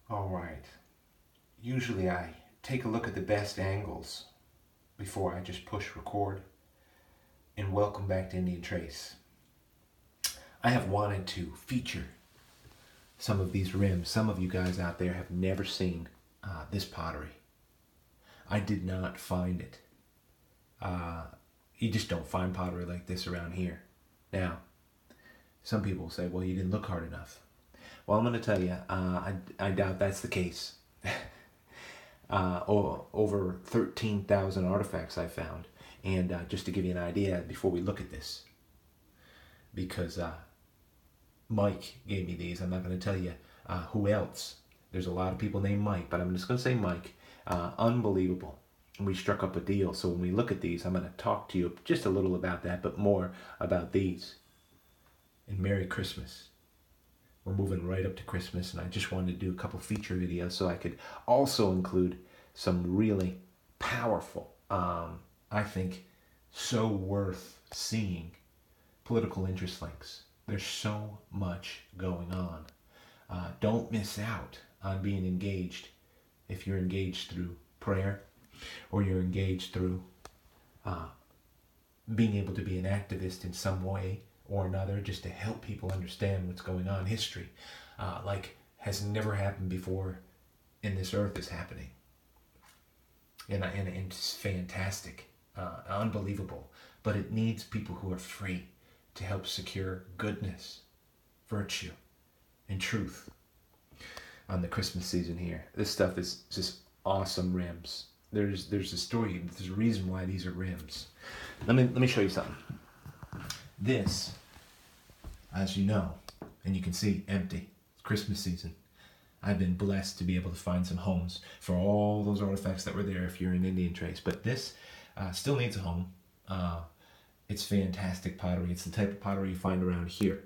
All right. Usually I take a look at the best angles before I just push record. And welcome back to Indian Trace. I have wanted to feature some of these rims. Some of you guys out there have never seen this pottery. I did not find it. You just don't find pottery like this around here. Now, some people say, well, you didn't look hard enough. Well, I'm going to tell you, I doubt that's the case. Over 13,000 artifacts I found. And just to give you an idea, before we look at this, because Mike gave me these, I'm not going to tell you who else. There's a lot of people named Mike, but I'm just going to say Mike. Unbelievable. We struck up a deal, so when we look at these, I'm going to talk to you just a little about that, but more about these. And Merry Christmas. We're moving right up to Christmas, and I just wanted to do a couple feature videos so I could also include some really powerful, I think, so worth seeing political interest links. There's so much going on. Don't miss out on being engaged if you're engaged through prayer or you're engaged through being able to be an activist in some way or another, just to help people understand what's going on. History, like has never happened before in this earth, is happening. And it's fantastic, unbelievable. But it needs people who are free to help secure goodness, virtue, and truth on the Christmas season here. This stuff is just awesome rims. There's a story, there's a reason why these are rims. Let me show you something. This, as you know, and you can see, empty. It's Christmas season. I've been blessed to be able to find some homes for all those artifacts that were there if you're in Indian Trace. But this still needs a home. It's fantastic pottery. It's the type of pottery you find around here.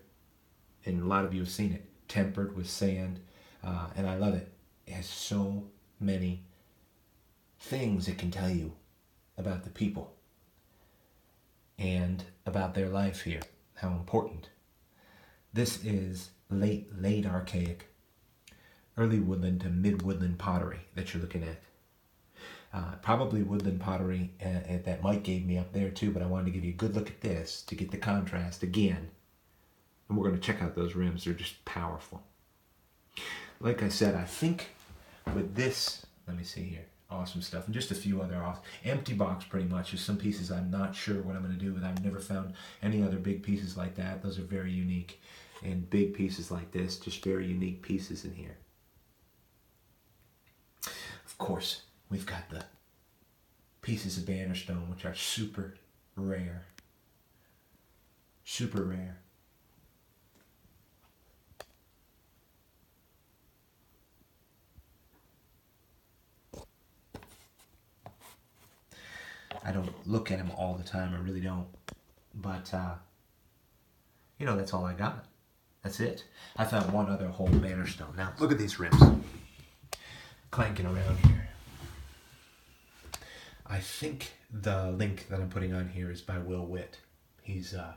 And a lot of you have seen it. Tempered with sand. And I love it. It has so many things it can tell you about the people and about their life here, how important. This is late archaic, early woodland to mid-woodland pottery that you're looking at. Probably woodland pottery that Mike gave me up there too, but I wanted to give you a good look at this to get the contrast again. And we're going to check out those rims. They're just powerful. Like I said, I think with this, let me see here. Awesome stuff, and just a few other empty box pretty much. There's some pieces I'm not sure what I'm going to do with. I've never found any other big pieces like that. Those are very unique, and big pieces like this, just very unique pieces in here. Of course, we've got the pieces of banner stone, which are super rare. Super rare. I don't look at them all the time, I really don't. But, that's all I got. That's it. I found one other whole banner stone. Now, look at these rims. Clanking around here. I think the link that I'm putting on here is by Will Witt. He's an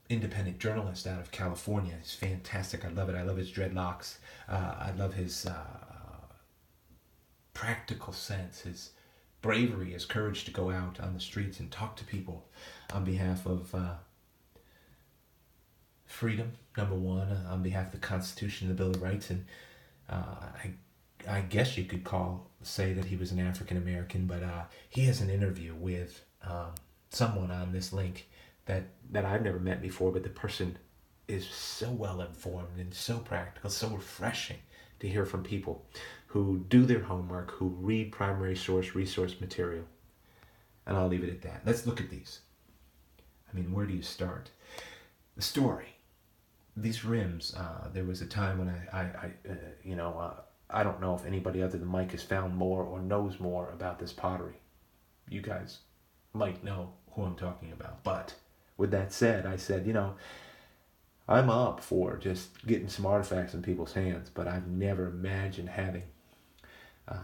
independent journalist out of California. He's fantastic. I love it. I love his dreadlocks. I love his practical sense, his bravery, his courage to go out on the streets and talk to people on behalf of freedom, number one, on behalf of the Constitution and the Bill of Rights. And I guess you could say that he was an African American, but he has an interview with someone on this link that I've never met before, but the person is so well informed and so practical, so refreshing to hear from people who do their homework, who read primary source resource material. And I'll leave it at that. Let's look at these. I mean, where do you start? The story. These rims, there was a time when I don't know if anybody other than Mike has found more or knows more about this pottery. You guys might know who I'm talking about. But with that said, I said, I'm up for just getting some artifacts in people's hands, but I've never imagined having.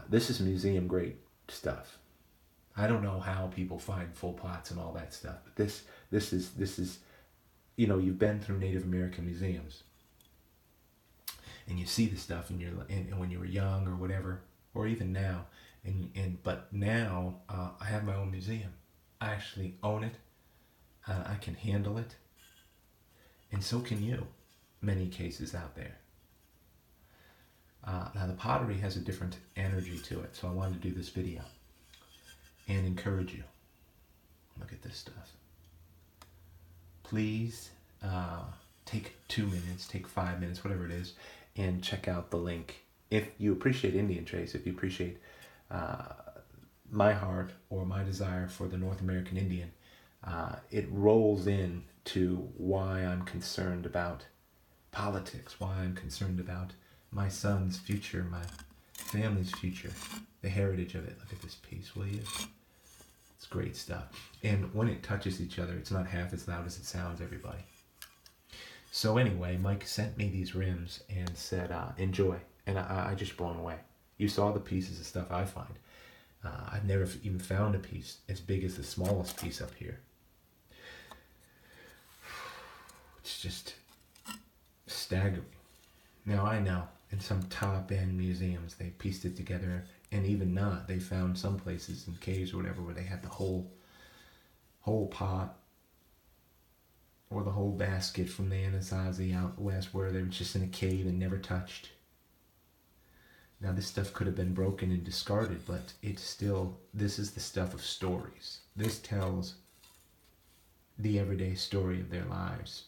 This is museum grade stuff. I don't know how people find full pots and all that stuff, but this is you've been through Native American museums, and you see the stuff, and when you were young or whatever, or even now, but now I have my own museum. I actually own it. I can handle it, and so can you. Many cases out there. Now the pottery has a different energy to it, so I wanted to do this video and encourage you. Look at this stuff. Please take 2 minutes, take 5 minutes, whatever it is, and check out the link. If you appreciate Indian Trace, if you appreciate my heart or my desire for the North American Indian, it rolls in to why I'm concerned about politics, why I'm concerned about my son's future, my family's future, the heritage of it. Look at this piece, will you? It's great stuff. And when it touches each other, it's not half as loud as it sounds, everybody. So anyway, Mike sent me these rims and said, enjoy. And I just blown away. You saw the pieces of stuff I find. I've never even found a piece as big as the smallest piece up here. It's just staggering. Now I know in some top-end museums they pieced it together, and even not, they found some places in caves or whatever where they had the whole pot or the whole basket from the Anasazi out west, where they were just in a cave and never touched. Now this stuff could have been broken and discarded, but it's still, this is the stuff of stories. This tells the everyday story of their lives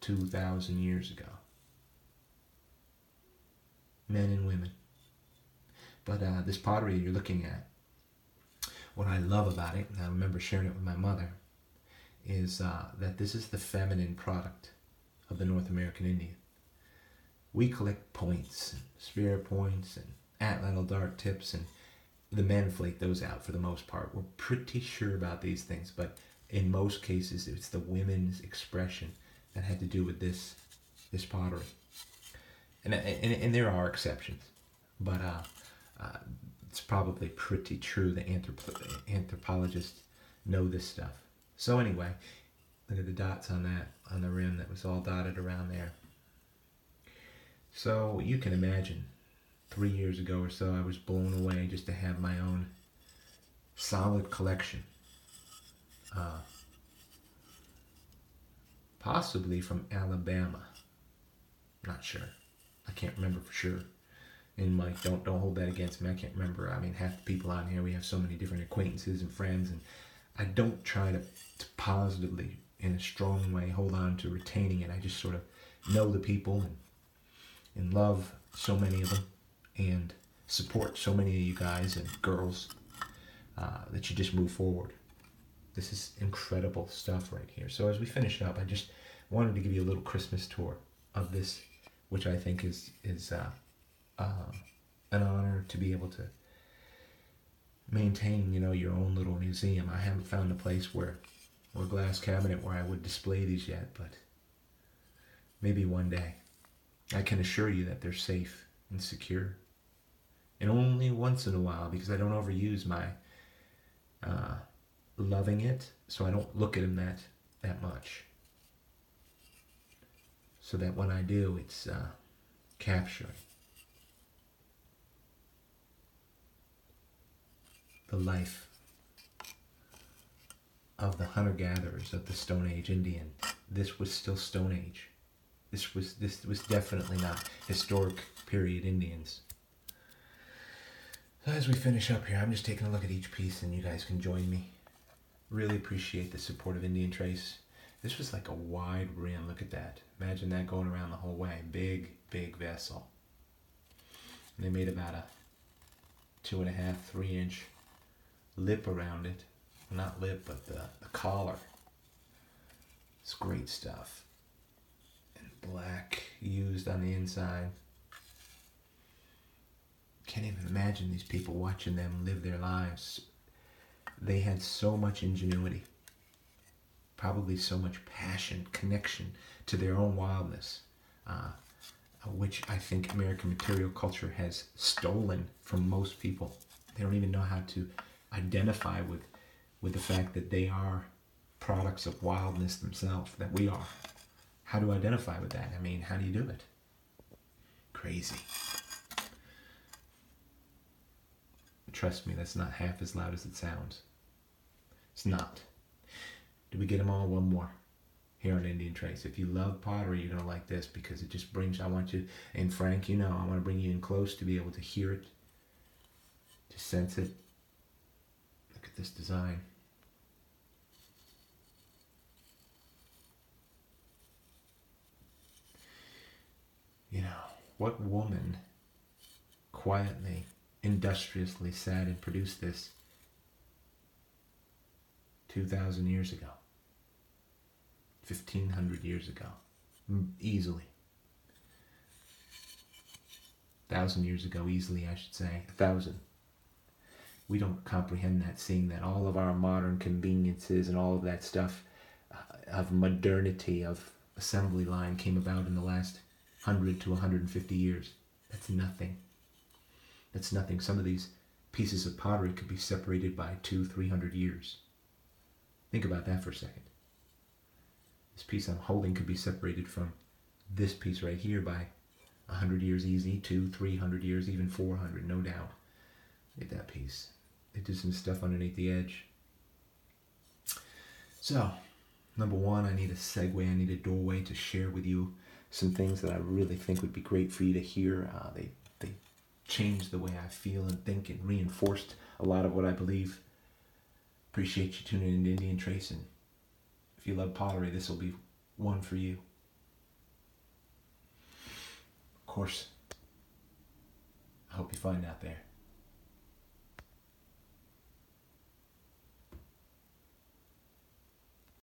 2,000 years ago. Men and women. But this pottery you're looking at, what I love about it, and I remember sharing it with my mother, is that this is the feminine product of the North American Indian. We collect points, and spear points, and atlatl dart tips, and the men flake those out for the most part. We're pretty sure about these things, but in most cases it's the women's expression that had to do with this pottery. And there are exceptions, but it's probably pretty true that anthropologists know this stuff. So anyway, look at the dots on the rim that was all dotted around there. So you can imagine 3 years ago or so I was blown away just to have my own solid collection. Possibly from Alabama. Not sure. I can't remember for sure. And Mike, don't hold that against me. I can't remember. I mean, half the people on here, we have so many different acquaintances and friends, and I don't try to positively, in a strong way, hold on to retaining it. I just sort of know the people and love so many of them and support so many of you guys and girls that you just move forward. This is incredible stuff right here. So as we finish up, I just wanted to give you a little Christmas tour of this, which I think is an honor to be able to maintain, your own little museum. I haven't found a place or a glass cabinet where I would display these yet, but maybe one day. I can assure you that they're safe and secure. And only once in a while, because I don't overuse my loving it, so I don't look at them that much. So that when I do, it's capturing the life of the hunter-gatherers of the Stone Age Indian. This was still Stone Age. This was definitely not historic period Indians. So as we finish up here, I'm just taking a look at each piece, and you guys can join me. Really appreciate the support of Indian Trace. This was like a wide rim. Look at that. Imagine that going around the whole way. Big, big vessel. And they made about a 2.5, 3 inch lip around it. Not lip, but the collar. It's great stuff. And black used on the inside. Can't even imagine these people watching them live their lives. They had so much ingenuity. Probably so much passion, connection to their own wildness, which I think American material culture has stolen from most people. They don't even know how to identify with the fact that they are products of wildness themselves, that we are. How to identify with that? I mean, how do you do it? Crazy. Trust me, that's not half as loud as it sounds. It's not. Did we get them all? One more here on Indian Trace. If you love pottery, you're going to like this because it just brings, I want you, and Frank, you know, I want to bring you in close to be able to hear it, to sense it. Look at this design. You know, what woman quietly, industriously sat and produced this 2,000 years ago, 1,500 years ago, easily. 1,000 years ago, easily, I should say, 1,000. We don't comprehend that, seeing that all of our modern conveniences and all of that stuff of modernity, of assembly line came about in the last 100 to 150 years. That's nothing. That's nothing. Some of these pieces of pottery could be separated by 200-300 years. Think about that for a second. This piece I'm holding could be separated from this piece right here by 100 years easy, 200-300 years, even 400, no doubt. Look at that piece. They did some stuff underneath the edge. So, number one, I need a segue, I need a doorway to share with you some things that I really think would be great for you to hear. They changed the way I feel and think and reinforced a lot of what I believe. Appreciate you tuning in to Indian Trace, and if you love pottery, this will be one for you. Of course, I hope you find out there.